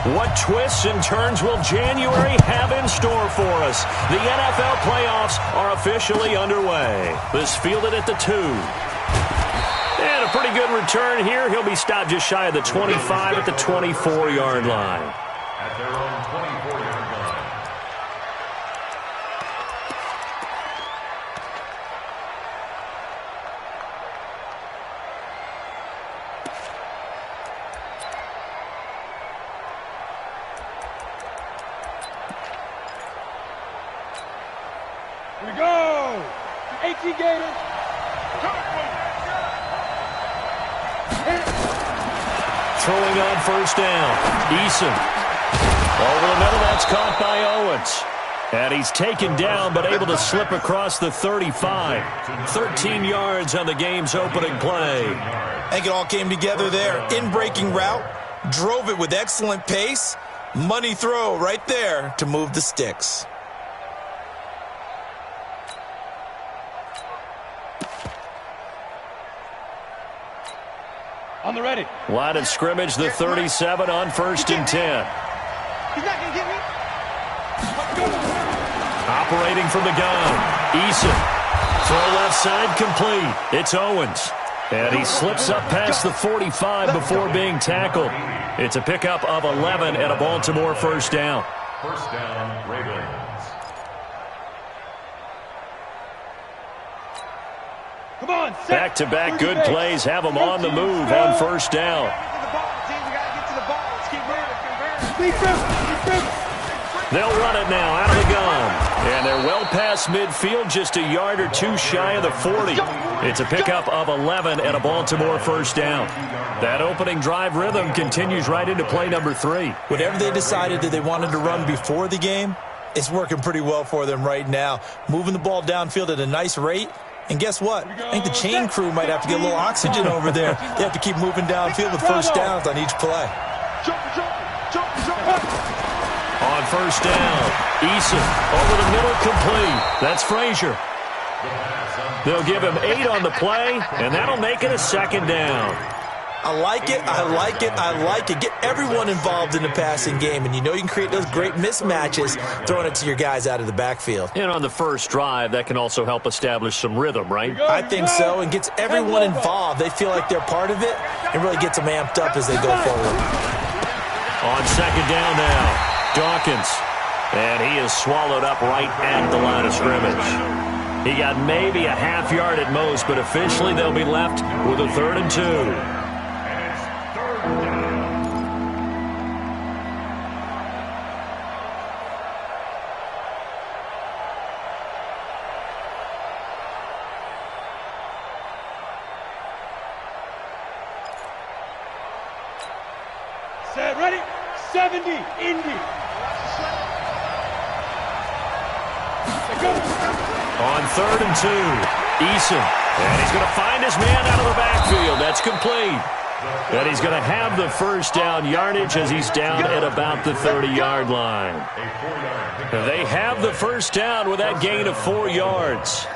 What twists and turns will January have in store for us? The NFL playoffs are officially underway. This fielded at the 2. And a pretty good return here. He'll be stopped just shy of the 25 at the 24-yard line. At their own 24-yard line. Here we go! 18 Gators! Throwing on first down. Eason. Over the middle, that's caught by Owens. And he's taken down, but able to slip across the 35. 13 yards on the game's opening play. I think it all came together there. In-breaking route, drove it with excellent pace. Money throw right there to move the sticks. On the ready. Line of scrimmage, the 37 on 1st and 10. He's not going to get me. Operating from the gun. Eason. Throw left side complete. It's Owens. And he slips up past the 45 before being tackled. It's a pickup of 11 and a Baltimore first down. First down, Ravens. Come on, Back-to-back good plays have them on the move on first down. They'll run it now out of the gun. And they're well past midfield, just a yard or two shy of the 40. It's a pickup of 11 and a Baltimore first down. That opening drive rhythm continues right into play number 3. Whatever they decided that they wanted to run before the game, it's working pretty well for them right now. Moving the ball downfield at a nice rate. And guess what? I think the chain crew might have to get a little oxygen over there. They have to keep moving downfield with first downs on each play. On first down, Eason over the middle complete. That's Frazier. They'll give him 8 on the play, and that'll make it a second down. I like it, I like it, I like it. Get everyone involved in the passing game, and you know you can create those great mismatches throwing it to your guys out of the backfield. And on the first drive, that can also help establish some rhythm, right? I think so, and gets everyone involved. They feel like they're part of it, and really gets them amped up as they go forward. On second down now, Dawkins. And he is swallowed up right at the line of scrimmage. He got maybe a half yard at most, but officially they'll be left with a 3rd and 2. Set, ready, 70, Indy. On 3rd and 2, Eason. And he's going to find his man out of the backfield. That's complete. And he's going to have the first down yardage as he's down at about the 30-yard line. They have the first down with that gain of 4 yards.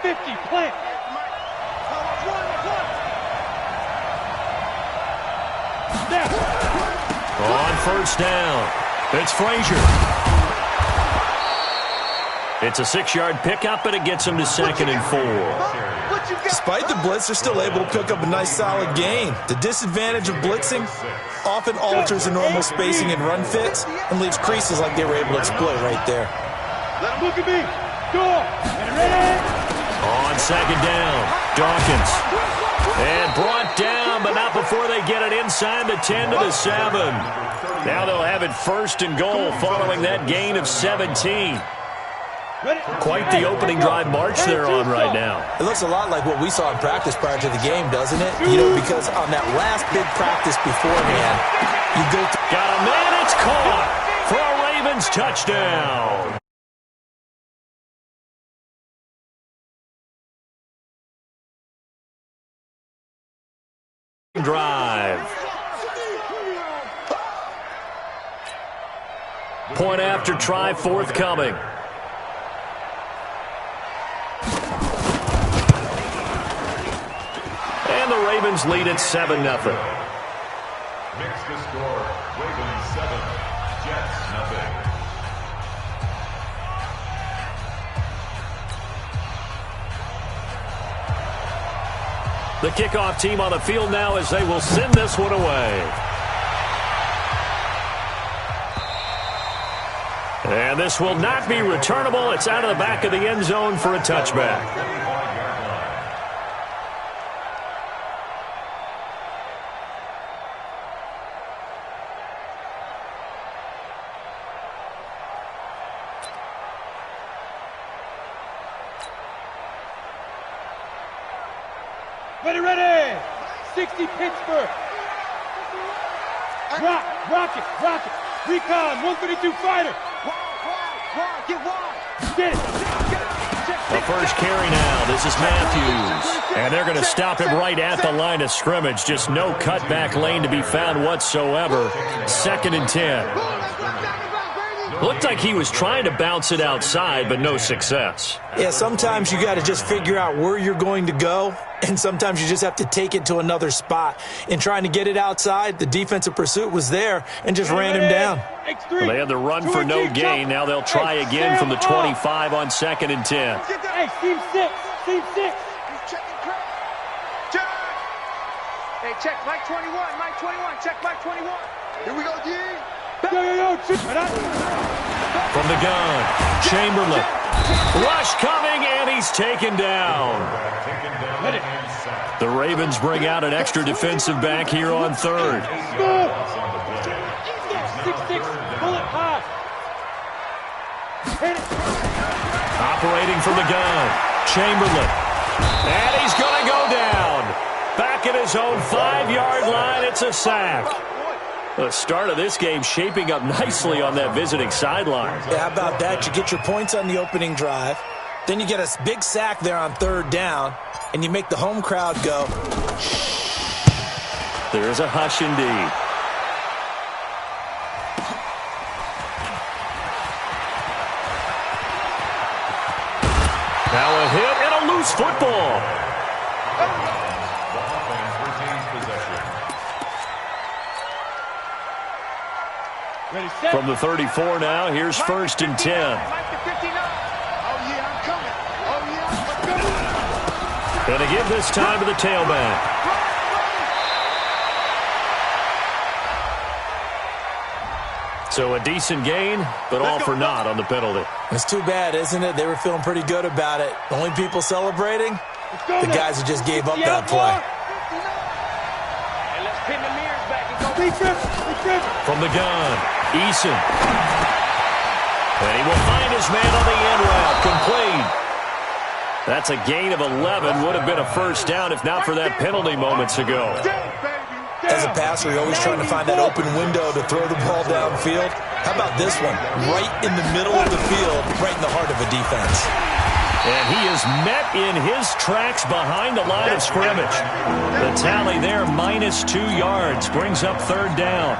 50, play. On first down, it's Frazier. It's a 6-yard pickup, and it gets him to 2nd and 4. Despite the blitz, they're still able to pick up a nice, solid gain. The disadvantage of blitzing often alters the normal spacing and run fits and leaves creases like they were able to exploit right there. Look at me. Go. Ready. On second down, Dawkins. And brought down, but not before they get it inside the 10 to the 7. Now they'll have it 1st and goal following that gain of 17. Quite the opening drive march they're on right now. It looks a lot like what we saw in practice prior to the game, doesn't it? You know, because on that last big practice beforehand, you go to... Got a man, it's caught for a Ravens touchdown. Drive. Point after try forthcoming. And the Ravens lead at 7-0. Makes the score Ravens 7, Jets nothing. The kickoff team on the field now as they will send this one away. And this will not be returnable. It's out of the back of the end zone for a touchback. Ready! 60 Pittsburgh. Rocket. Recon, 132 fighter. Get it. The first carry now. This is Matthews. And they're going to stop him right at the line of scrimmage. Just no cutback lane to be found whatsoever. 2nd and 10. Looked like he was trying to bounce it outside, but no success. Yeah, sometimes you got to just figure out where you're going to go, and sometimes you just have to take it to another spot. In trying to get it outside, the defensive pursuit was there and just ran him down. Well, they had the run for no gain. Now they'll try again from the 25 on 2nd and 10. Hey, team 6. Hey, check Mike 21, check Mike 21. Here we go, G. Yo. From the gun, Chamberlain. Rush coming, and he's taken down. The Ravens bring out an extra defensive back here on 3rd. 6-6, bullet high. Operating from the gun, Chamberlain. And he's going to go down. Back at his own 5-yard line, it's a sack. The start of this game shaping up nicely on that visiting sideline. Yeah, how about that? You get your points on the opening drive. Then you get a big sack there on 3rd down, and you make the home crowd go. There's a hush indeed. Now a hit and a loose football. The offense retains possession. Ready, set. From the 34 now, here's 1st and 10. And a give this time to the tailback. So a decent gain, but all for naught on the penalty. It's too bad, isn't it? They were feeling pretty good about it. The only people celebrating, the guys who just gave up that play. And let's pin the mirrors back and go. From the gun, Eason. And he will find his man on the end route, complete. That's a gain of 11. Would have been a first down if not for that penalty moments ago. As a passer, you're always trying to find that open window to throw the ball downfield. How about this one? Right in the middle of the field, right in the heart of a defense. And he is met in his tracks behind the line of scrimmage. The tally there, -2 yards, brings up 3rd down.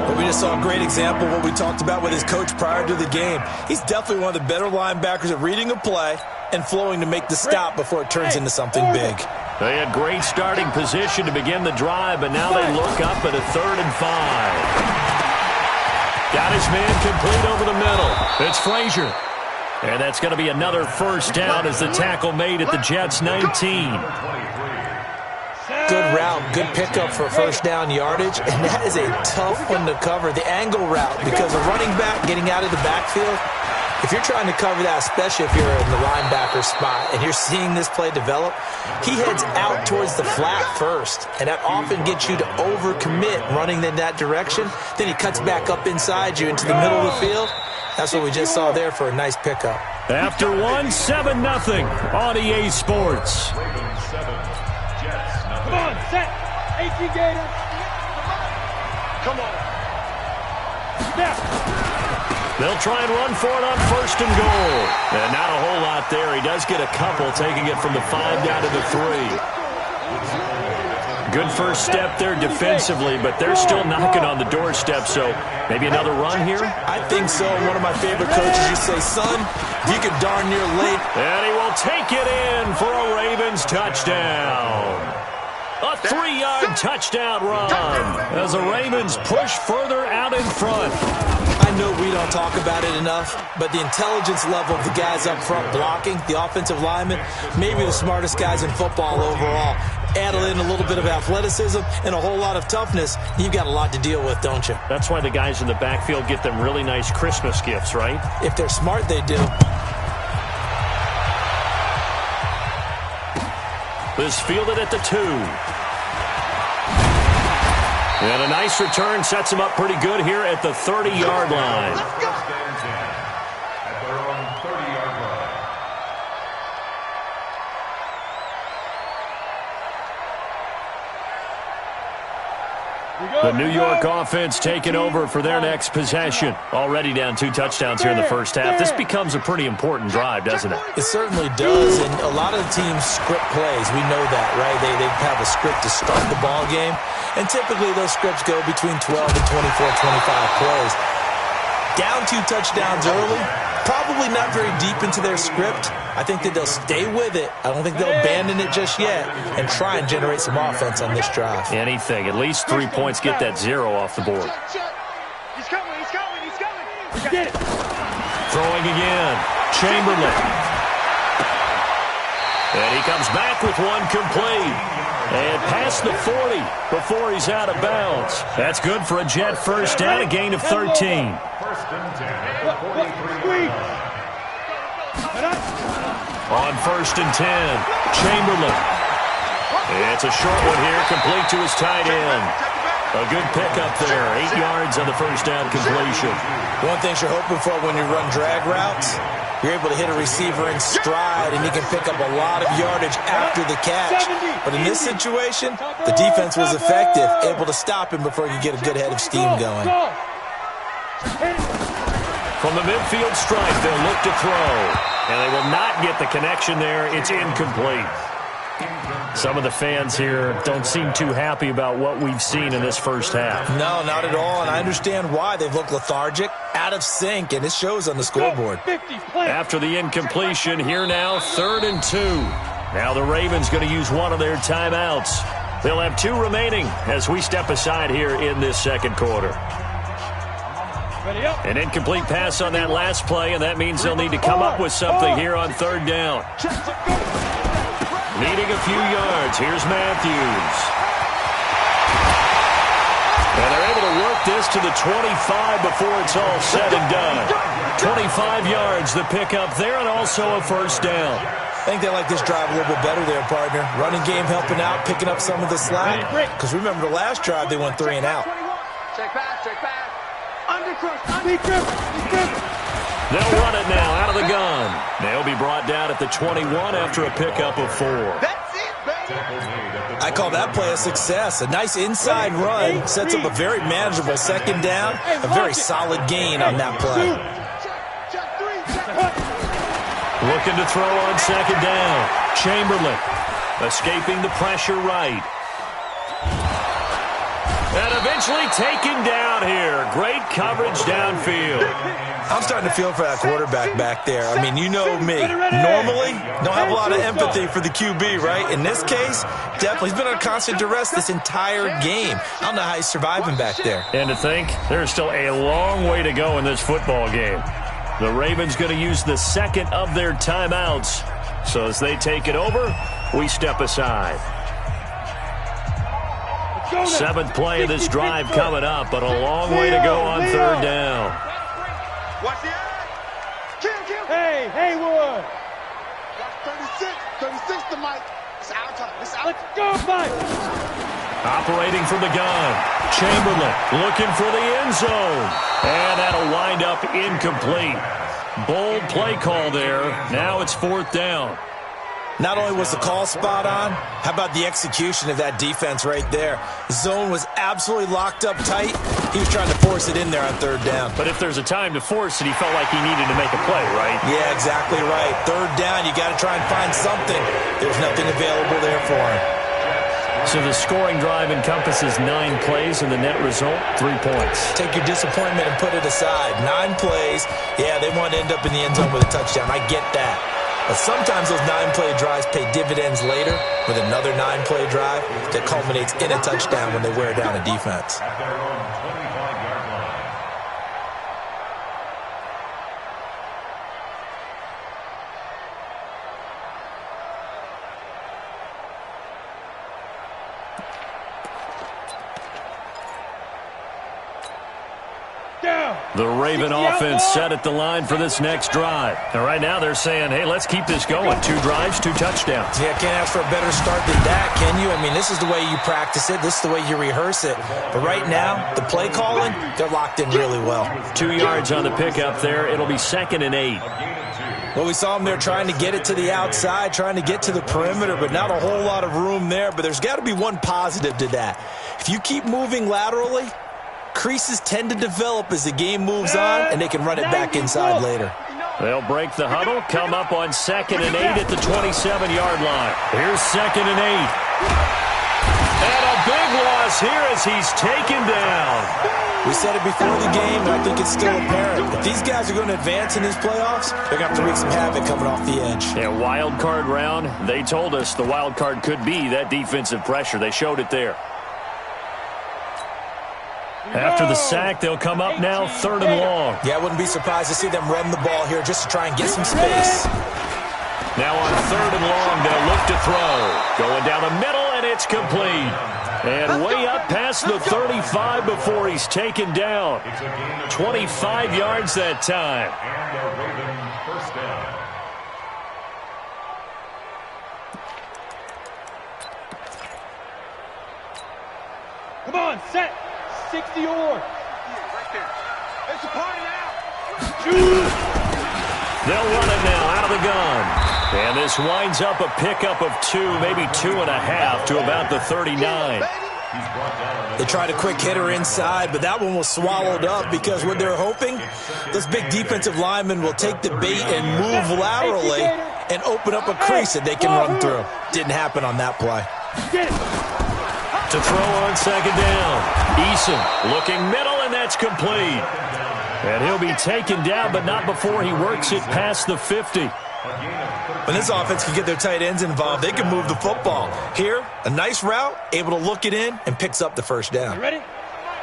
Well, we just saw a great example of what we talked about with his coach prior to the game. He's definitely one of the better linebackers at reading a play and flowing to make the stop before it turns into something big. They had great starting position to begin the drive, but now they look up at a 3rd and 5. Got his man complete over the middle. It's Frazier. And that's going to be another first down as the tackle made at the Jets' 19. Good route, good pickup for first down yardage, and that is a tough one to cover, the angle route, because a running back getting out of the backfield, if you're trying to cover that, especially if you're in the linebacker spot and you're seeing this play develop, he heads out towards the flat first, and that often gets you to overcommit running in that direction. Then he cuts back up inside you into the middle of the field. That's what we just saw there for a nice pickup. After one, 7-0 on EA Sports. Come on, set. 18 Gators. Come on. Snap. They'll try and run for it on 1st and goal. And not a whole lot there. He does get a couple, taking it from the 5 down to the 3. Good first step there defensively, but they're still knocking on the doorstep, so maybe another run here? I think so. One of my favorite coaches used to say, son, if you could darn near late. And he will take it in for a Ravens touchdown. A 3-yard touchdown run as the Ravens push further out in front. I know we don't talk about it enough, but the intelligence level of the guys up front blocking, the offensive linemen, maybe the smartest guys in football overall. Add in a little bit of athleticism and a whole lot of toughness, you've got a lot to deal with, don't you? That's why the guys in the backfield get them really nice Christmas gifts, right? If they're smart, they do. This fielded at the 2. And a nice return sets him up pretty good here at the 30-yard line. First and 10 at their own 30-yard line. The New York offense taking over for their next possession. Already down 2 touchdowns here in the first half. This becomes a pretty important drive, doesn't it? It certainly does, and a lot of the teams script plays. We know that, right? They have a script to start the ball game, and typically those scripts go between 12 and 24, 25 plays. Down 2 touchdowns early, probably not very deep into their script. I think that they'll stay with it. I don't think they'll abandon it just yet and try and generate some offense on this drive. Anything. At least 3 points, get that 0 off the board. He's coming, he's coming, he's coming. Get it. Throwing again. Chamberlain. And he comes back with one complete. And past the 40 before he's out of bounds. That's good for a Jet first down, a gain of 13. First and 10 at 43. On first and 10, Chamberlain. It's a short one here, complete to his tight end. A good pickup there, 8 yards on the first down completion. One thing you're hoping for when you run drag routes, you're able to hit a receiver in stride, and he can pick up a lot of yardage after the catch. But in this situation, the defense was effective, able to stop him before he could get a good head of steam going. From the midfield stripe, they'll look to throw. And they will not get the connection there. It's incomplete. Some of the fans here don't seem too happy about what we've seen in this first half. No, not at all, and I understand why. They've looked lethargic, out of sync, and it shows on the scoreboard. After the incompletion, here now, 3rd and 2. Now the Ravens going to use one of their timeouts. They'll have 2 remaining as we step aside here in this second quarter. An incomplete pass on that last play, and that means they'll need to come up with something here on 3rd down. Needing a few yards. Here's Matthews. And they're able to work this to the 25 before it's all said and done. 25 yards the pickup there, and also a first down. I think they like this drive a little bit better there, partner. Running game helping out, picking up some of the slack. Because remember the last drive, they went 3 and out. Check back, check back. They'll run it now out of the gun. They'll be brought down at the 21 after a pickup of 4. That's it, baby. I call that play a success. A nice inside run sets up a very manageable second down. A very solid gain on that play. Check 3, check. Looking to throw on second down. Chamberlain escaping the pressure right. And eventually taken down here. Great coverage downfield. I'm starting to feel for that quarterback back there. I mean, you know me. Normally, don't have a lot of empathy for the QB, right? In this case, definitely. He's been on constant duress this entire game. I don't know how he's surviving back there. And to think, there's still a long way to go in this football game. The Ravens going to use the second of their timeouts. So as they take it over, we step aside. 7th play of this drive coming up, but a long way to go on 3rd down. Watch the eye. Kill. Hey, Haywood. 36 to Mike. It's our time. It's our Let's go, Mike. Operating from the gun. Chamberlain looking for the end zone. And that'll wind up incomplete. Bold play call there. Now it's 4th down. Not only was the call spot on, how about the execution of that defense right there? The zone was absolutely locked up tight. He was trying to force it in there on 3rd down. But if there's a time to force it, he felt like he needed to make a play, right? Yeah, exactly right. 3rd down, you got to try and find something. There's nothing available there for him. So the scoring drive encompasses 9 plays, and the net result, 3 points. Take your disappointment and put it aside. 9 plays. Yeah, they want to end up in the end zone with a touchdown. I get that. But sometimes those 9-play drives pay dividends later with another 9-play drive that culminates in a touchdown when they wear down a defense. At their own 25-yard line. The Raven offense set at the line for this next drive. And right now they're saying, hey, let's keep this going. 2 drives, 2 touchdowns. Yeah, can't ask for a better start than that, can you? I mean, this is the way you practice it. This is the way you rehearse it. But right now, the play calling, they're locked in really well. 2 yards on the pickup there. It'll be 2nd and 8. Well, we saw them there trying to get it to the outside, trying to get to the perimeter, but not a whole lot of room there. But there's got to be one positive to that. If you keep moving laterally, creases tend to develop as the game moves on, and they can run it back inside later. They'll break the huddle, come up on 2nd and 8 at the 27-yard line. Here's 2nd and 8. And a big loss here as he's taken down. We said it before the game, and I think it's still apparent. If these guys are going to advance in these playoffs, they're going to have to wreak some havoc coming off the edge. Yeah, wild card round. They told us the wild card could be that defensive pressure. They showed it there. After the sack, they'll come up now 3rd and long. Yeah, I wouldn't be surprised to see them run the ball here just to try and get some space. Now on 3rd and long, they'll look to throw. Going down the middle, and it's complete. And way up past the 35 before he's taken down. 25 yards that time. And a Raven first down. Come on, set. 60 or. Right there. It's a party now. They'll run it now out of the gun. And this winds up a pickup of 2, maybe 2.5 to about the 39. They tried a quick hitter inside, but that one was swallowed up because what they're hoping, those big defensive linemen will take the bait and move laterally and open up a crease that they can run through. Didn't happen on that play. To throw on 2nd down. Eason looking middle, and that's complete. And he'll be taken down, but not before he works it past the 50. When this offense can get their tight ends involved, they can move the football. Here, a nice route, able to look it in, and picks up the first down. Ready?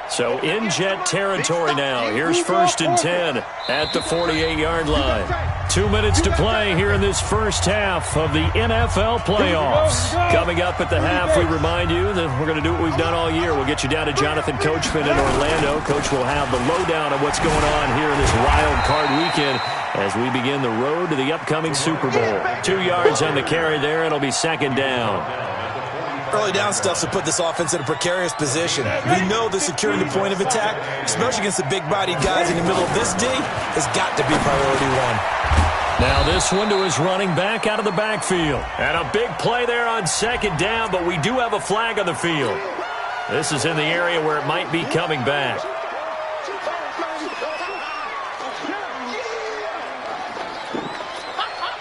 So in jet territory now. Here's 1st and 10 at the 48-yard line. 2 minutes to play here in this first half of the NFL playoffs. Coming up at the half, we remind you that we're going to do what we've done all year. We'll get you down to Jonathan Coachman in Orlando. Coach will have the lowdown of what's going on here in this wild card weekend as we begin the road to the upcoming Super Bowl. 2 yards on the carry there. It'll be 2nd down. Early down stuff to put this offense in a precarious position. We know that securing the point of attack, especially against the big-bodied guys in the middle of this D, has got to be priority 1. Now this one to his running back out of the backfield. And a big play there on 2nd down, but we do have a flag on the field. This is in the area where it might be coming back.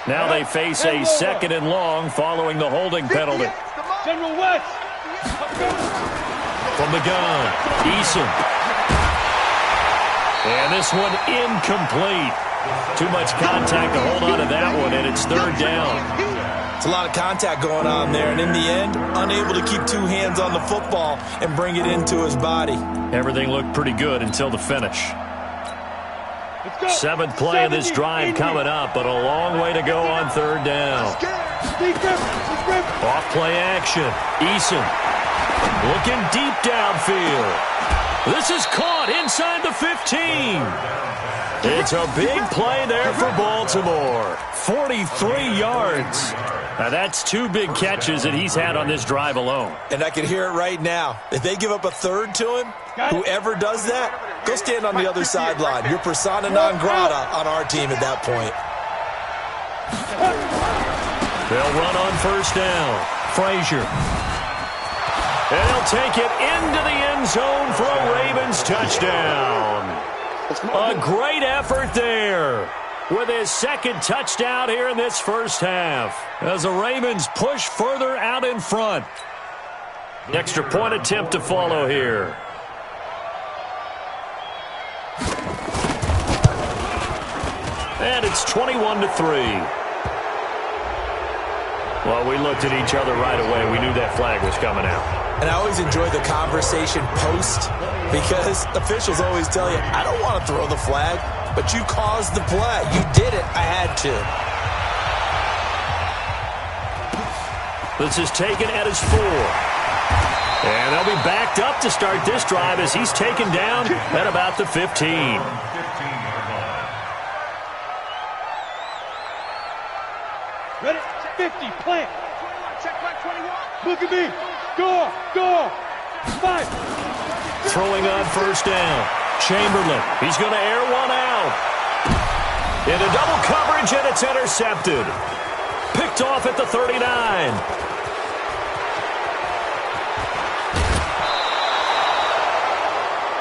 Now they face a 2nd and long following the holding penalty. General West. From the gun, Eason. And this one incomplete. Too much contact to hold on to that one, and it's 3rd down. It's a lot of contact going on there, and in the end, unable to keep 2 hands on the football and bring it into his body. Everything looked pretty good until the finish. 7th play of this drive coming up, but a long way to go on 3rd down. Off play action. Eason looking deep downfield. This is caught inside the 15. It's a big play there for Baltimore. 43 yards. Now that's 2 big catches that he's had on this drive alone. And I can hear it right now. If they give up a 3rd to him, whoever does that, go stand on the other sideline. You're persona non grata on our team at that point. They'll run on 1st down. Frazier. And he'll take it into the end zone for a Ravens touchdown. A great effort there with his 2nd touchdown here in this first half as the Ravens push further out in front. Extra point attempt to follow here. And it's 21-3. Well, we looked at each other right away. We knew that flag was coming out. And I always enjoy the conversation post because officials always tell you, I don't want to throw the flag, but you caused the play. You did it. I had to. This is taken at his 4. And they'll be backed up to start this drive as he's taken down at about the 15. Ready? 50, plant. 21, check back 21. Look at me. Go, go. 5. Throwing on first down. Chamberlain. He's going to air one out. Into double coverage, and it's intercepted. Picked off at the 39.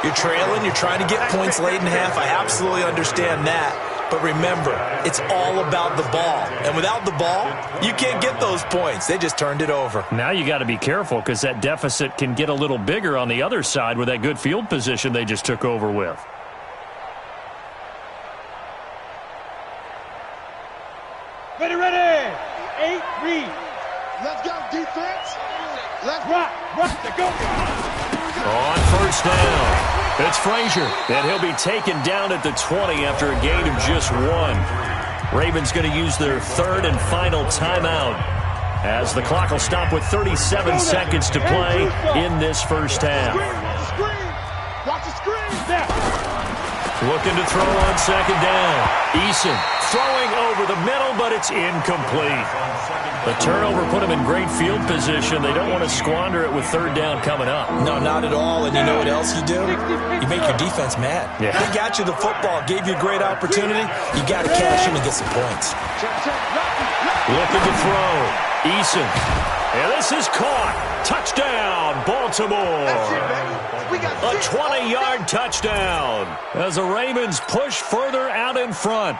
You're trailing. You're trying to get points late in half. I absolutely understand that. But remember, it's all about the ball. And without the ball, you can't get those points. They just turned it over. Now you got to be careful because that deficit can get a little bigger on the other side with that good field position they just took over with. Ready, ready. 8, read. Let's go, defense. Let's Rock, to go. On first down, it's Frazier, and he'll be taken down at the 20 after a gain of just 1. Ravens going to use their third and final timeout as the clock will stop with 37 seconds to play in this first half. Watch the screen. Looking to throw on second down. Eason throwing over the middle, but it's incomplete. The turnover put him in great field position. They don't want to squander it with third down coming up. No, not at all. And you know what else you do? You make your defense mad. Yeah. They got you the football, gave you a great opportunity. You got to cash in and get some points. Looking to throw. Eason. And this is caught. Touchdown, Baltimore. A 20-yard touchdown as the Ravens push further out in front.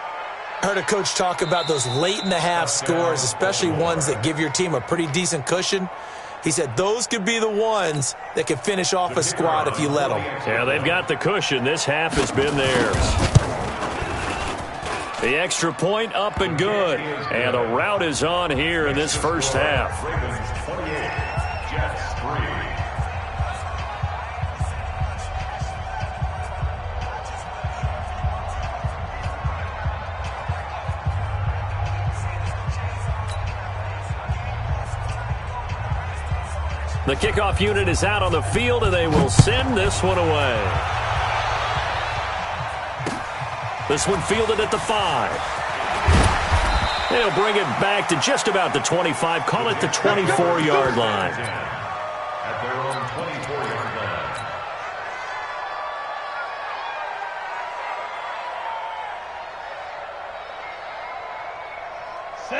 I heard a coach talk about those late-in-the-half scores, especially ones that give your team a pretty decent cushion. He said those could be the ones that could finish off a squad if you let them. Yeah, they've got the cushion. This half has been theirs. The extra point up and good. And a rout is on here in this first half. Ravens 28, Jets 3. The kickoff unit is out on the field, and they will send this one away. This one fielded at the 5. They'll bring it back to just about the 25. Call it the 24-yard line. At their own 24-yard line.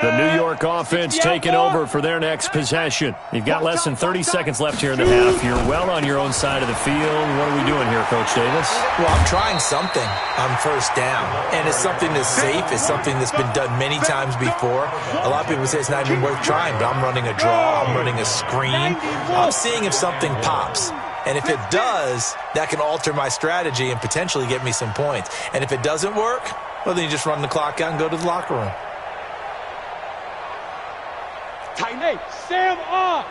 The New York offense taking over for their next possession. You've got less than 30 seconds left here in the half. You're well on your own side of the field. What are we doing here, Coach Davis? Well, I'm trying something on first down, and it's something that's safe. It's something that's been done many times before. A lot of people say it's not even worth trying, but I'm running a draw. I'm running a screen. I'm seeing if something pops. And if it does, that can alter my strategy and potentially get me some points. And if it doesn't work, well, then you just run the clock out and go to the locker room. Hey, Sam on.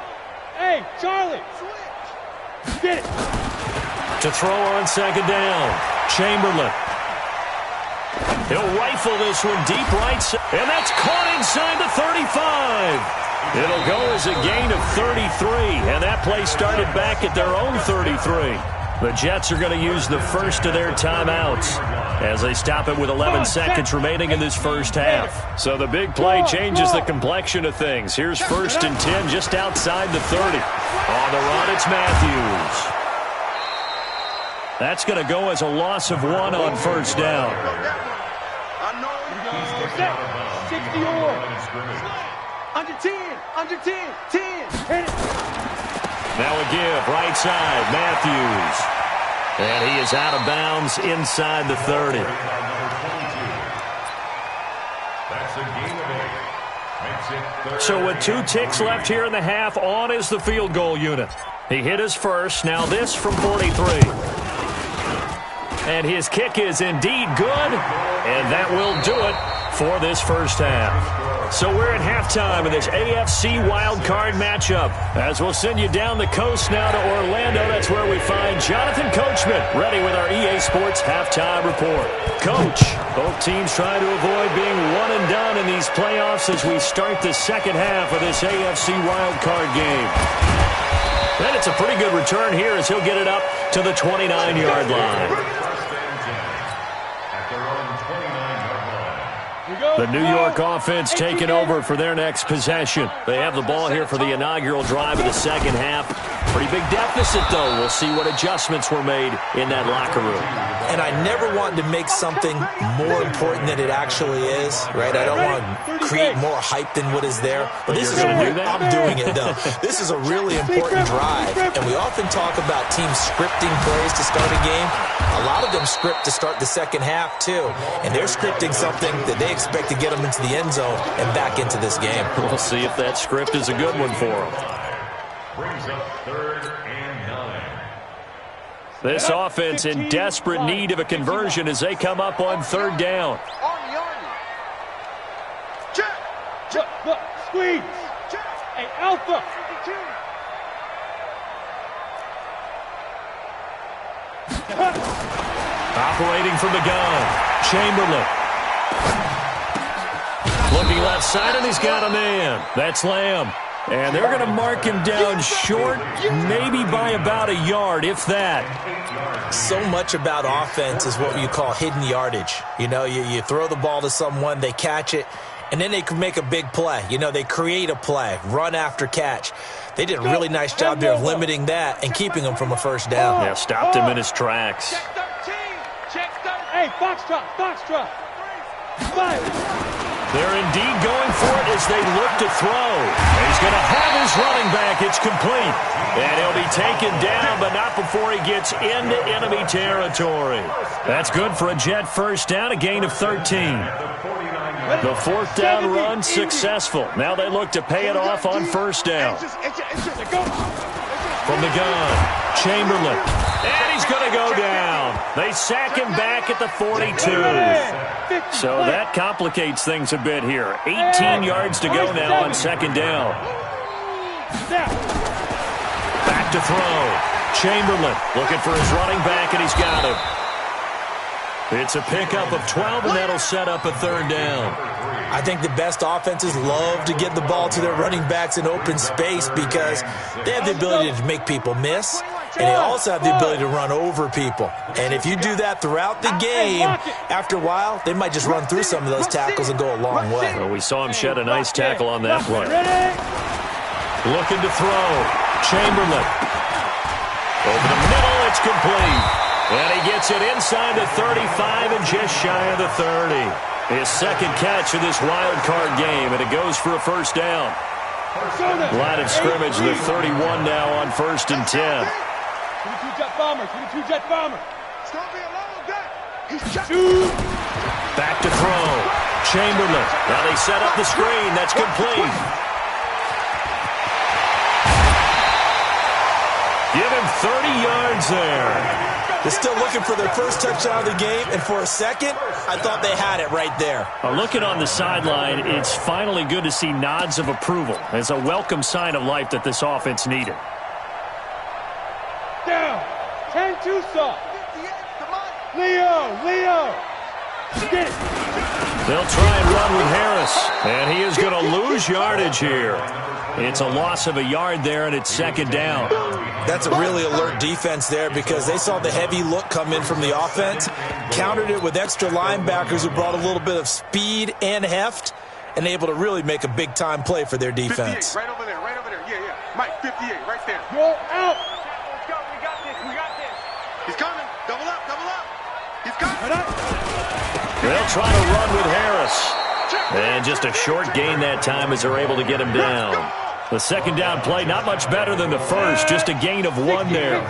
Hey, Charlie. Get it. To throw on second down, Chamberlain. He'll rifle this one deep right side, and that's caught inside the 35. It'll go as a gain of 33, and that play started back at their own 33. The Jets are going to use the first of their timeouts as they stop it with 11 seconds remaining in this first half. So the big play changes the complexion of things. Here's 1st and 10 just outside the 30. On the run, it's Matthews. That's going to go as a loss of 1 on first down. 60 or. Under 10, under 10, 10. Hit it. Now a give, right side, Matthews. And he is out of bounds inside the 30. That's a gain of 8. Makes it 3rd. So with 2 ticks left here in the half, on is the field goal unit. He hit his first, now this from 43. And his kick is indeed good, and that will do it for this first half. So we're at halftime in this AFC wildcard matchup. As we'll send you down the coast now to Orlando, that's where we find Jonathan Coachman ready with our EA Sports halftime report. Coach, both teams trying to avoid being one and done in these playoffs as we start the second half of this AFC wildcard game. And it's a pretty good return here as he'll get it up to the 29-yard line. The New York offense taking over for their next possession. They have the ball here for the inaugural drive of the second half. Pretty big deficit, though. We'll see what adjustments were made in that locker room. And I never wanted to make something more important than it actually is, right? I don't want to create more hype than what is there. But this is going to do that? I'm doing it, though. This is a really important drive. And we often talk about teams scripting plays to start a game. A lot of them script to start the second half, too. And they're scripting something that they expect to get them into the end zone and back into this game. We'll see if that script is a good one for them. Brings up 3rd and 9. This offense in desperate need of a conversion as they come up on 3rd down. Look, squeeze. Hey, Alpha. Operating from the gun, Chamberlain. Looking left side, and he's got a man. That's Lamb. And they're going to mark him down short, maybe by about a yard, if that. So much about offense is what you call hidden yardage. You know, you throw the ball to someone, they catch it, and then they can make a big play. You know, they create a play, run after catch. They did a really nice job there of limiting that and keeping him from a first down. Yeah, stopped him in his tracks. Hey, Foxtrot. They're indeed going for it as they look to throw. He's going to have his running back. It's complete. And he'll be taken down, but not before he gets into enemy territory. That's good for a Jet first down, a gain of 13. The 4th down run successful. Now they look to pay it off on first down. From the gun, Chamberlain. And he's going to go down. They sack him back at the 42. So that complicates things a bit here. 18 yards to go now on 2nd down. Back to throw. Chamberlain looking for his running back, and he's got him. It's a pickup of 12, and that'll set up a 3rd down. I think the best offenses love to get the ball to their running backs in open space because they have the ability to make people miss, and they also have the ability to run over people. And if you do that throughout the game, after a while, they might just run through some of those tackles and go a long way. Well, we saw him shed a nice tackle on that play. Looking to throw. Chamberlain. Over the middle, it's complete. And he gets it inside the 35 and just shy of the 30. His 2nd catch of this wild card game, and it goes for a first down. Line of scrimmage, the 31 now on 1st and 10. 22-jet bomber. Back to throw. Chamberlain. Now they set up the screen. That's complete. Give him 30 yards there. They're still looking for their first touchdown of the game, and for a second, I thought they had it right there. Looking on the sideline, it's finally good to see nods of approval. It's a welcome sign of life that this offense needed. Down. 10 Tucson. Leo. Get it. They'll try and run with Harris, and he is going to lose yardage here. It's a loss of a yard there, and it's 2nd down. That's a really alert defense there because they saw the heavy look come in from the offense, countered it with extra linebackers who brought a little bit of speed and heft, and able to really make a big-time play for their defense. 58, right over there. Yeah. Mike, 58, right there. Roll out. Let's go. We got this. He's coming. Double up. He's coming. They'll try to run with Harris. And just a short gain that time as they're able to get him down. The 2nd down play, not much better than the first, just a gain of 1 there.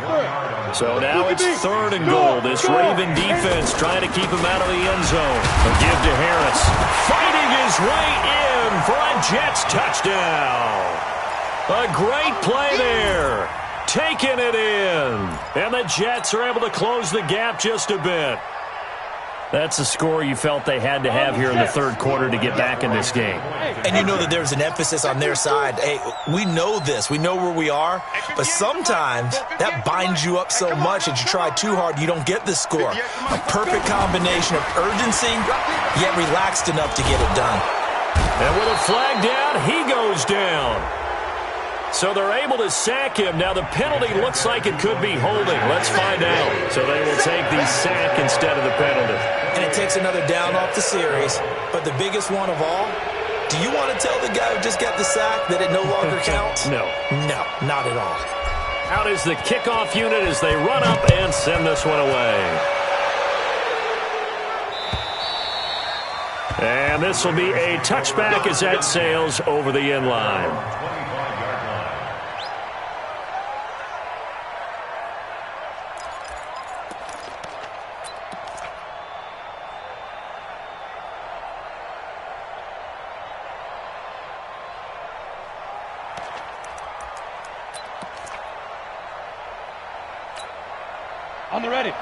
So now it's 3rd and goal. This Raven defense trying to keep him out of the end zone. A give to Harris. Fighting his way in for a Jets touchdown. A great play there. Taking it in. And the Jets are able to close the gap just a bit. That's the score you felt they had to have here in the third quarter to get back in this game. And you know that there's an emphasis on their side. Hey, we know this. We know where we are. But sometimes that binds you up so much that you try too hard, you don't get the score. A perfect combination of urgency, yet relaxed enough to get it done. And with a flag down, he goes down. So they're able to sack him. Now the penalty looks like it could be holding. Let's find out. So they will take the sack instead of the penalty. And it takes another down off the series. But the biggest one of all, do you want to tell the guy who just got the sack that it no longer counts? No. No, not at all. Out is the kickoff unit as they run up and send this one away. And this will be a touchback as that sails over the end line.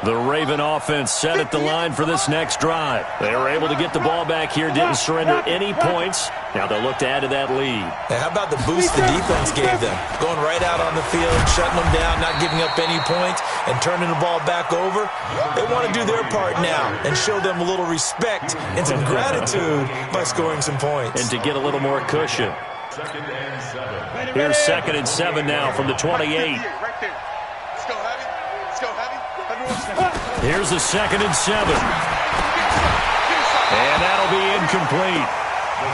The Raven offense set at the line for this next drive. They were able to get the ball back here, didn't surrender any points. Now they'll look to add to that lead. Now, how about the boost the defense gave them? Going right out on the field, shutting them down, not giving up any points, and turning the ball back over. They want to do their part now and show them a little respect and some gratitude by scoring some points. And to get a little more cushion. Here's 2nd and 7 now from the 28. Here's the 2nd and 7. And that'll be incomplete.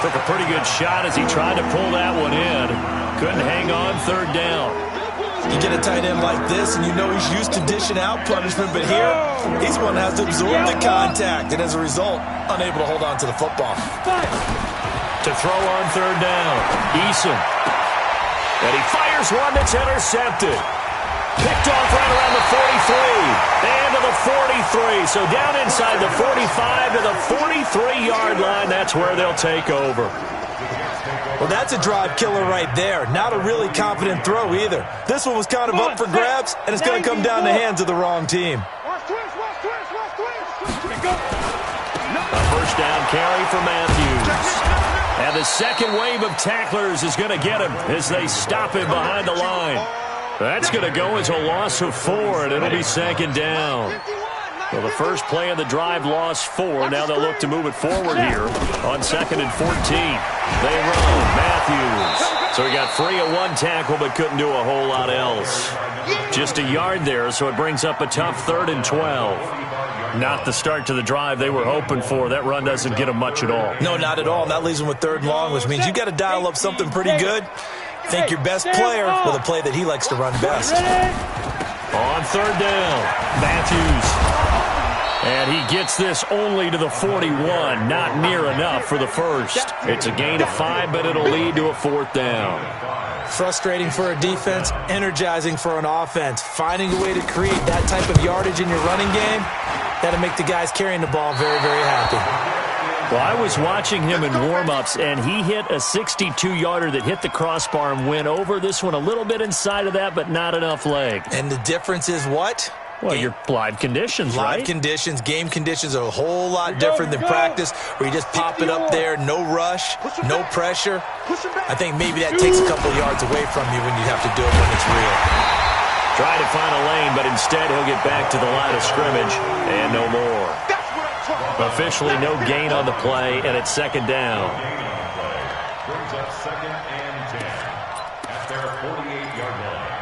Took a pretty good shot as he tried to pull that one in. Couldn't hang on 3rd down. You get a tight end like this, and you know he's used to dishing out punishment, but here, he's the one that has to absorb the contact, and as a result, unable to hold on to the football. To throw on 3rd down, Eason. And he fires one that's intercepted. Picked off right around the 43. And to the 43. So down inside the 45 to the 43-yard line. That's where they'll take over. Well, that's a drive killer right there. Not a really confident throw either. This one was kind of up for grabs, and it's going to come down the hands of the wrong team. A first down carry for Matthews. And the second wave of tacklers is going to get him as they stop him behind the line. That's going to go as a loss of 4, and it'll be 2nd down. Well, the first play of the drive lost 4. Now they'll look to move it forward here on 2nd and 14. They run. Matthews. So he got free of one tackle but couldn't do a whole lot else. Just a yard there, so it brings up a tough 3rd and 12. Not the start to the drive they were hoping for. That run doesn't get them much at all. No, not at all. And that leaves them with 3rd and long, which means you got to dial up something pretty good. Think your best player with a play that he likes to run best. On 3rd down, Matthews. And he gets this only to the 41. Not near enough for the first. It's a gain of 5, but it'll lead to a 4th down. Frustrating for a defense, energizing for an offense. Finding a way to create that type of yardage in your running game, that'll make the guys carrying the ball very, very happy. Well, I was watching him in warm-ups, and he hit a 62-yarder that hit the crossbar and went over. This one a little bit inside of that, but not enough leg. And the difference is what? Well, your live conditions, right? Live conditions, game conditions are a whole lot different than practice, where you just pop it up there, no rush, no pressure. I think maybe that takes a couple yards away from you when you have to do it when it's real. Try to find a lane, but instead he'll get back to the line of scrimmage and no more. Officially no gain on the play, and it's 2nd down. Brings up 2nd and 10 at their 48-yard line.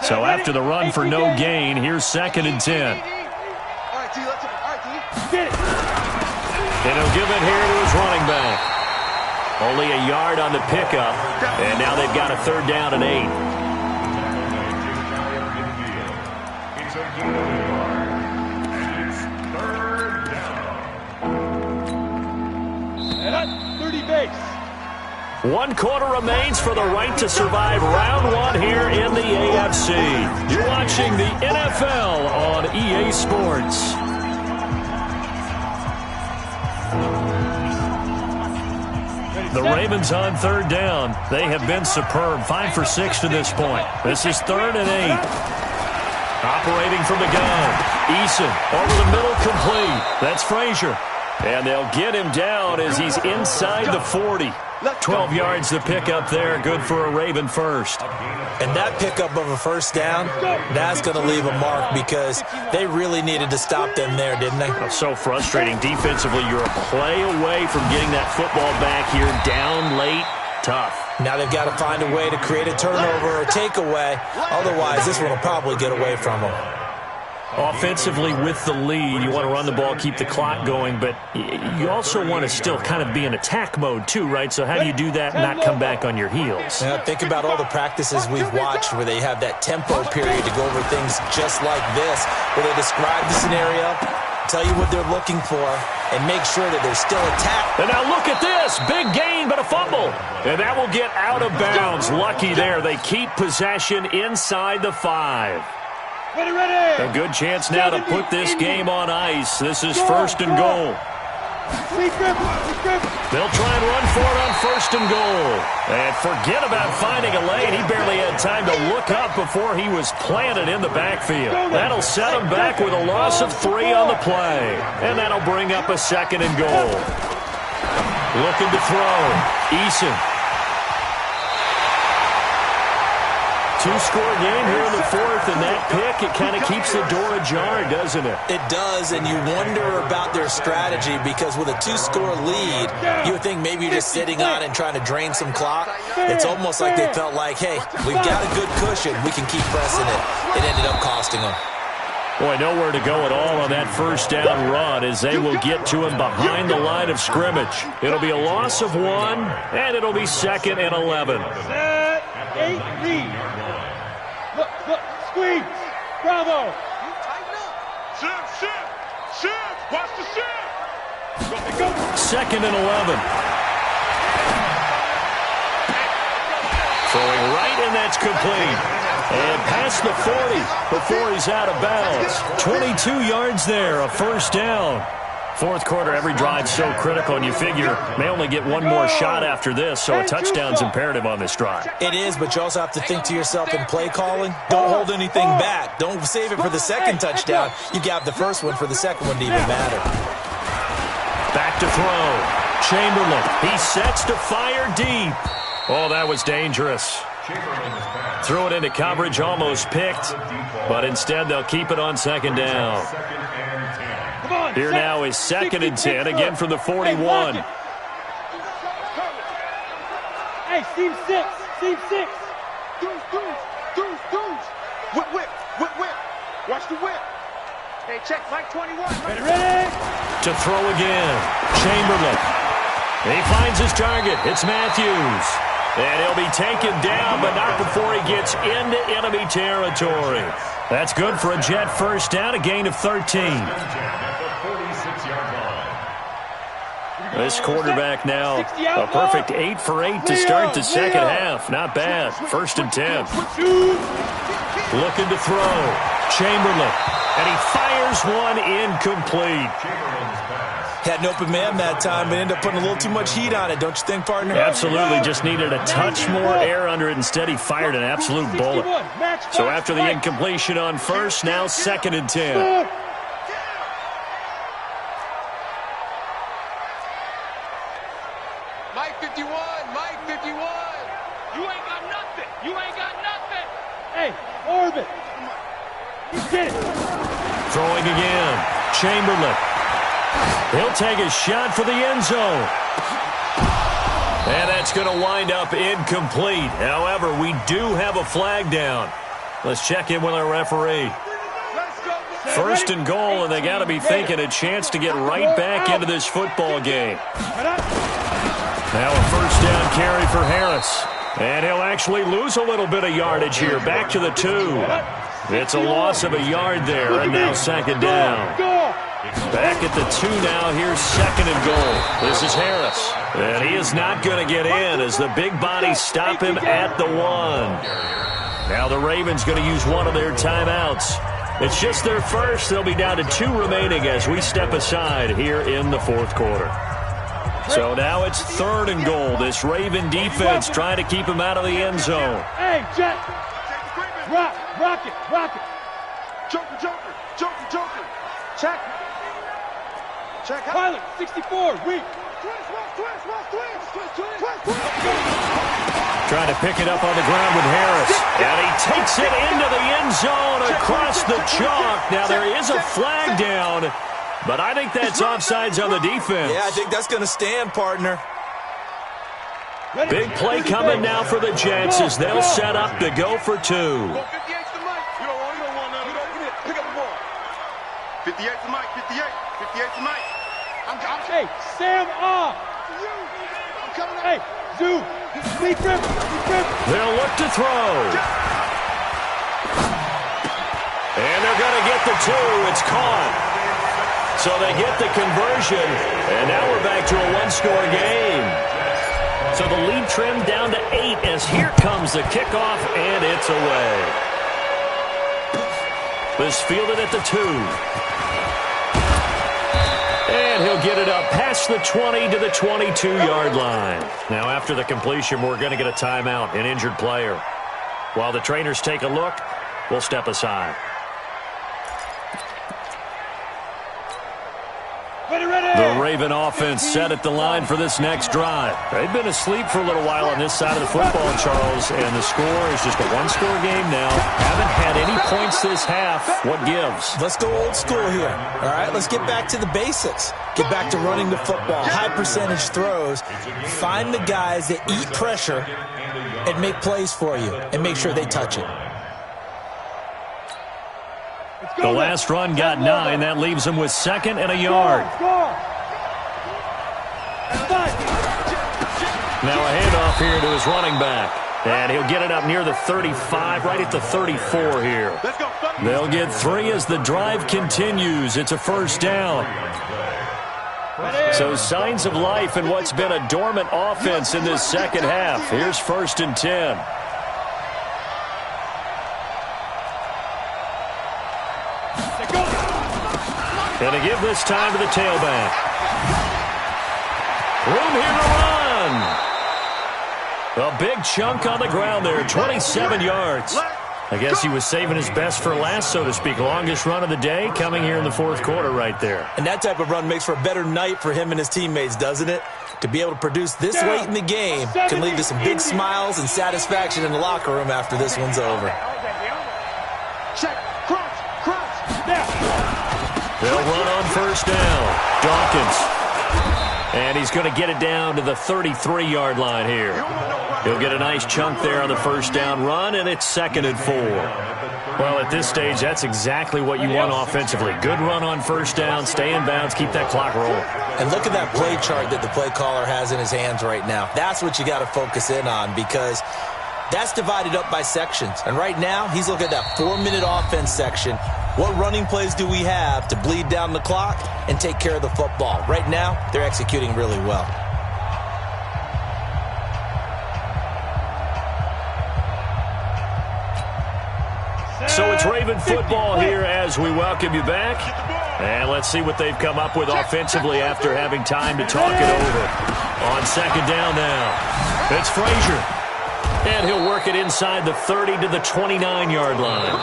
So after the run for no gain, here's 2nd and 10. All right, D, let's Get it. And he'll give it here to his running back. Only a yard on the pickup, and now they've got a 3rd down and 8. It's a gain of 4, and it's 3rd down. And that's 30 base. 1 quarter remains for the right to survive round 1 here in the AFC. You're watching the NFL on EA Sports. The Ravens on 3rd down. They have been superb. 5 for 6 to this point. This is 3rd and 8. Operating from the gun. Eason over the middle, complete. That's Frazier. And they'll get him down as he's inside the 40. 12 yards to pick up there. Good for a Raven first. And that pickup of a first down, that's going to leave a mark because they really needed to stop them there, didn't they? So frustrating. Defensively, you're a play away from getting that football back here. Down late. Tough. Now they've got to find a way to create a turnover or takeaway. Otherwise, this one will probably get away from them. Offensively, with the lead, you want to run the ball, keep the clock going, but you also want to still kind of be in attack mode too, right? So how do you do that and not come back on your heels? Yeah, think about all the practices we've watched where they have that tempo period to go over things just like this, where they describe the scenario, tell you what they're looking for, and make sure that they're still attacked. And now look at this. Big gain, but a fumble. And that will get out of bounds. Lucky there. They keep possession inside the 5. A good chance now to put this game on ice. This is first and goal. They'll try and run for it on first and goal. And forget about finding a lane. He barely had time to look up before he was planted in the backfield. That'll set him back with a loss of 3 on the play. And that'll bring up a second and goal. Looking to throw. Eason. Two-score game here in the 4th, and that pick, it kind of keeps the door ajar, doesn't it? It does, and you wonder about their strategy because with a 2-score lead, you would think maybe you're just sitting on and trying to drain some clock. It's almost like they felt like, hey, we've got a good cushion. We can keep pressing it. It ended up costing them. Boy, nowhere to go at all on that first down run as they will get to him behind the line of scrimmage. It'll be a loss of 1, and it'll be 2nd and 11. 8 lead. Look, squeeze. Bravo. Shift. Watch the shift. Go. 2nd and 11. Throwing right, and that's complete. And past the 40 before he's out of bounds. 22 yards there, a first down. 4th quarter, every drive so critical, and you figure may only get one more shot after this, so a touchdown's imperative on this drive. It is, but you also have to think to yourself in play calling, don't hold anything back. Don't save it for the second touchdown. You got the first one for the second one to even matter. Back to throw. Chamberlain, he sets to fire deep. Oh, that was dangerous. Threw it into coverage, almost picked, but instead they'll keep it on second down. Here now is 2nd and 10, again from the 41. Hey, seam 6. Deuce. Whip. Watch the whip. Hey, check, Mike 21. Ready? To throw again. Chamberlain. He finds his target. It's Matthews. And he'll be taken down, but not before he gets into enemy territory. That's good for a Jet first down, a gain of 13. This quarterback now, a perfect 8 for 8 to start the second half. Not bad. 1st and 10. Looking to throw. Chamberlain. And he fires one incomplete. Had an open man that time, but ended up putting a little too much heat on it, don't you think, partner? Absolutely. Just needed a touch more air under it. Instead, he fired an absolute bullet. So after the incompletion on first, now 2nd and 10. Mike 51. You ain't got nothing. Hey, Orbit. You get it. Throwing again. Chamberlain. He'll take a shot for the end zone. And that's going to wind up incomplete. However, we do have a flag down. Let's check in with our referee. 1st and goal, and they got to be thinking a chance to get right back into this football game. Now a first down carry for Harris. And he'll actually lose a little bit of yardage here. Back to the 2. It's a loss of a yard there, and now 2nd down. Back at the 2 now. Here's 2nd and goal. This is Harris. And he is not going to get in as the big bodies stop him at the 1. Now the Ravens going to use one of their timeouts. It's just their first. They'll be down to 2 remaining as we step aside here in the 4th quarter. So now it's 3rd and goal. This Raven defense trying to keep him out of the end zone. Hey, Jet. Rock it. Joker, Joker, Joker, Joker. Check. Check. Pilot, 64, weak. Trying to pick it up on the ground with Harris. And he takes it into the end zone across the chalk. Now there is a flag down, but I think that's offsides on the defense. Yeah, I think that's going to stand, partner. Big play coming now for the Jets as they'll set up to go for 2. 58's the mic. You don't want none of it. Pick up the ball. 58's the mic. 58. 58's the mic. Hey, Sam off. I'm coming up. Hey, Zoo. Lead grip. They'll look to throw. And they're going to get the 2. It's caught. So they get the conversion. And now we're back to a one-score game. So the lead trimmed down to 8 as here comes the kickoff, and it's away. This fielded at the 2. And he'll get it up past the 20 to the 22-yard line. Now, after the completion, we're going to get a timeout, an injured player. While the trainers take a look, we'll step aside. The Raven offense set at the line for this next drive. They've been asleep for a little while on this side of the football, Charles, and the score is just a one-score game now. Haven't had any points this half. What gives? Let's go old school here. All right, let's get back to the basics. Get back to running the football, high percentage throws. Find the guys that eat pressure and make plays for you and make sure they touch it. The last run got 9. That leaves him with 2nd and a yard. Now a handoff here to his running back. And he'll get it up near the 35, right at the 34 here. They'll get 3 as the drive continues. It's a first down. So signs of life in what's been a dormant offense in this second half. Here's 1st and 10. And to give this time to the tailback. Room here to run. A big chunk on the ground there, 27 yards. I guess he was saving his best for last, so to speak. Longest run of the day coming here in the 4th quarter right there. And that type of run makes for a better night for him and his teammates, doesn't it? To be able to produce this late in the game can lead to some big smiles and satisfaction in the locker room after this one's over. Check. Crunch. They'll run on first down. Dawkins. And he's going to get it down to the 33-yard line here. He'll get a nice chunk there on the first down run, and it's 2nd and 4. Well, at this stage, that's exactly what you want offensively. Good run on first down, stay in bounds, keep that clock rolling. And look at that play chart that the play caller has in his hands right now. That's what you got to focus in on because that's divided up by sections. And right now, he's looking at that 4-minute offense section. What running plays do we have to bleed down the clock and take care of the football? Right now, they're executing really well. So it's Raven football here as we welcome you back. And let's see what they've come up with offensively after having time to talk it over. On 2nd down now, it's Frazier. And he'll work it inside the 30 to the 29-yard line.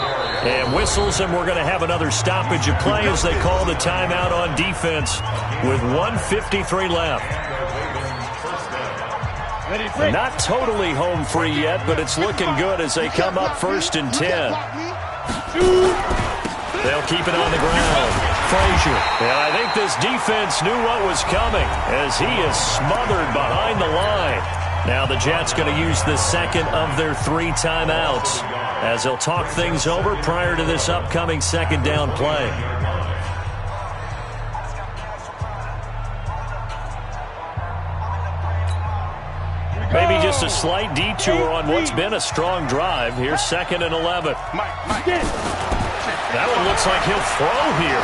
And whistles, and we're going to have another stoppage of play as they call the timeout on defense with 1:53 left. Not totally home free yet, but it's looking good as they come up 1st and 10. They'll keep it on the ground. Frazier. And I think this defense knew what was coming as he is smothered behind the line. Now the Jets going to use the 2nd of their 3 timeouts as they'll talk things over prior to this upcoming 2nd down play. Maybe just a slight detour on what's been a strong drive. Here's 2nd and 11. That one looks like he'll throw here.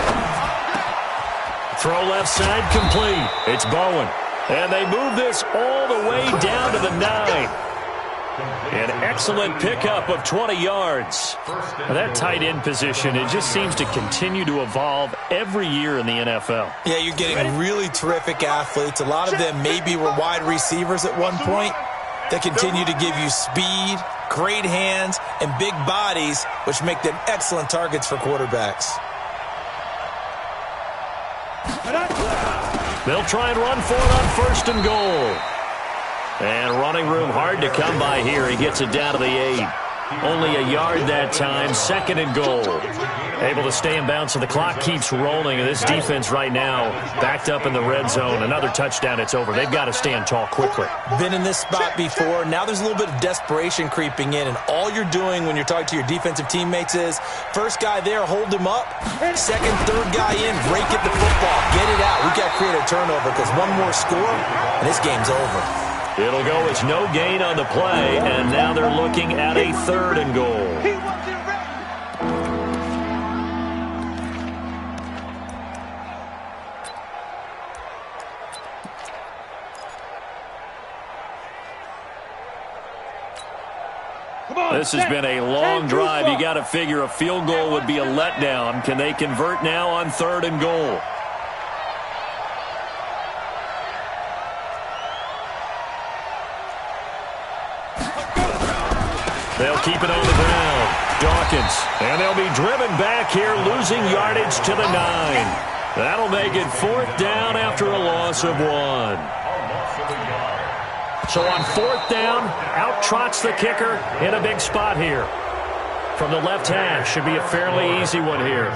Throw left side complete. It's Bowen. And they move this all the way down to the 9. An excellent pickup of 20 yards. That tight end position, it just seems to continue to evolve every year in the NFL. Yeah, you're getting really terrific athletes. A lot of them maybe were wide receivers at one point that continue to give you speed great hands, and big bodies, which make them excellent targets for quarterbacks. They'll try and run for it on 1st and goal. And running room hard to come by here. He gets it down to the 8. Only a yard that time. 2nd and goal. Able to stay in bounds, so the clock keeps rolling. And this defense right now backed up in the red zone. Another touchdown, it's over. They've got to stand tall quickly. Been in this spot before. Now there's a little bit of desperation creeping in. And all you're doing when you're talking to your defensive teammates is, first guy there, hold him up. Second, third guy in, rake at the football. Get it out. We've got to create a turnover because one more score, and this game's over. It'll go as no gain on the play, and now they're looking at a 3rd and goal. This has been a long drive. You got to figure a field goal would be a letdown. Can they convert now on 3rd and goal? They'll keep it on the ground. Dawkins. And they'll be driven back here, losing yardage to the 9. That'll make it 4th down after a loss of 1. So on 4th down, out trots the kicker in a big spot here. From the left hash, should be a fairly easy one here.